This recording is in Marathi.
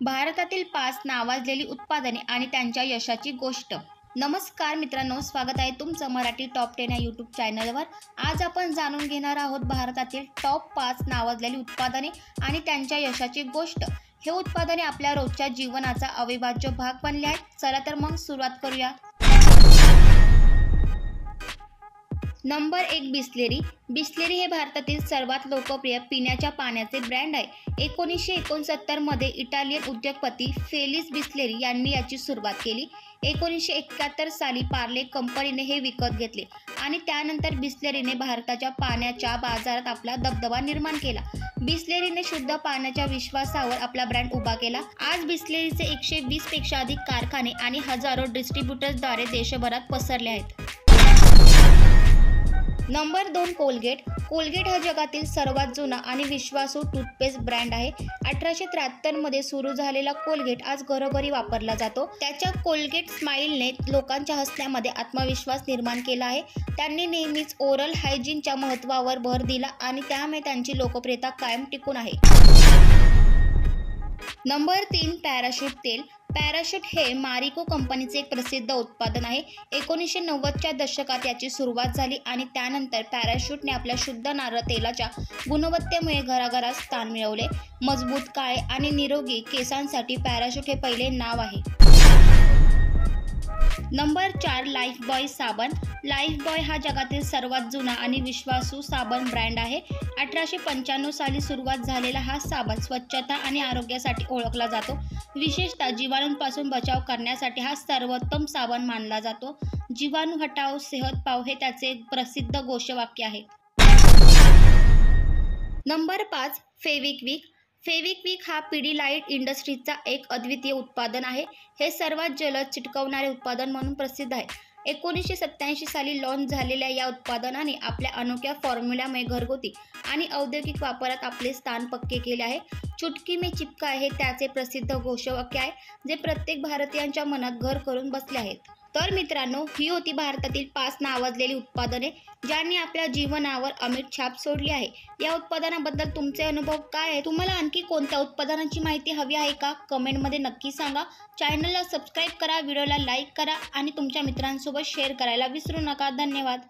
भारतातील 5 नावाजलेली उत्पादने आणि त्यांच्या यशाची गोष्ट। नमस्कार मित्रांनो, स्वागत आहे तुमचं मराठी टॉप 10 या यूट्यूब चॅनलवर। आज आपण जाणून घेणार आहोत भारतातील टॉप 5 नावाजलेली उत्पादने आणि त्यांच्या यशाची गोष्ट। हे उत्पादने आपल्या रोजच्या जीवनाचा अविभाज्य भाग बनले आहेत। चला तर मग सुरुवात करूया। नंबर 1 बिसलेरी। बिसलेरी हे भारतातील सर्वात लोकप्रिय पिण्याच्या पाण्याचे ब्रँड आहे। 1969 मध्ये इटालियन उद्योगपती फेलिस बिसलेरी यांनी याची सुरुवात केली। 1971 साली पार्ले कंपनीने हे विकत घेतले आणि त्यानंतर बिसलेरीने भारताच्या पाण्याच्या बाजारात आपला दबदबा निर्माण केला। बिसलेरीने शुद्ध पाण्याच्या विश्वासावर आपला ब्रँड उभा केला। आज बिसलेरीचे 120 पेक्षा अधिक कारखाने आणि हजारो डिस्ट्रीब्युटर्सद्वारे देशभरात पसरले आहेत। Number 2 Colgate. कोलगेट हा जगातील सर्वात जुना आणि विश्वासू टूथपेस्ट ब्रँड आहे। 1873 मध्ये सुरू झालेला कोलगेट आज घरोघरी वापरला जातो। त्याच्या कोलगेट स्माइलने लोकांच्या हसण्यामध्ये आत्मविश्वास निर्माण केला आहे। त्यांनी नेहमीच ओरल हायजीनच्या महत्त्वावर भर दिला आणि त्यामुळे त्यांची लोकप्रियता कायम टिकून आहे। नंबर 3 पॅराशूट तेल। पॅराशूट हे मारिको कंपनीचे एक प्रसिद्ध उत्पादन आहे। 1990च्या दशकात याची सुरुवात झाली आणि त्यानंतर पॅराशूटने आपल्या शुद्ध नारळ तेलाच्या गुणवत्तेमुळे घराघरात स्थान मिळवले। मजबूत, काळे आणि निरोगी केसांसाठी पॅराशूट हे पहिले नाव आहे। नंबर 4 लाईफबॉय साबण। लाईफबॉय हा जगातील सर्वात जुना आणि विश्वासू साबण ब्रँड आहे। 1895 साली सुरुवात झालेला हा साबण स्वच्छता आणि आरोग्यासाठी ओळखला जातो। विशेषतः जीवाणूंपासून बचाव करण्यासाठी हा सर्वोत्तम साबण मानला जातो। जीवाणू हटाओ सेहत पाओ हे त्याचे प्रसिद्ध घोषवाक्य आहे। नंबर 5 फेविक्विक। फेविक्विक हा पिडिलाइट इंडस्ट्रीजचा एक अद्वितीय उत्पादन आहे। हे सर्वात जलद चिटकवणारे उत्पादन म्हणून प्रसिद्ध आहे। 1987 साली लॉन्च झालेल्या या उत्पादनाने आपल्या अनोख्या फॉर्म्युल्यामुळे घरगुती आणि औद्योगिक वापरात आपले स्थान पक्के केले आहे। चुटकी में चिपका हे त्याचे प्रसिद्ध घोषवाक्य आहे, जे प्रत्येक भारतीयांच्या मनात घर करून बसले आहेत। तर मित्रांनो, ही होती भारतातील 5 नावाजलेली उत्पादने ज्यांनी आपल्या जीवनावर अमिट छाप सोडली आहे। या उत्पादनाबद्दल तुमचे अनुभव काय आहे? तुम्हाला आणखी कोणत्या उत्पादनांची माहिती हवी आहे का? कमेंटमध्ये नक्की सांगा। चॅनलला सबस्क्राईब करा, व्हिडिओला लाईक करा आणि तुमच्या मित्रांसोबत शेअर करायला विसरू नका। धन्यवाद।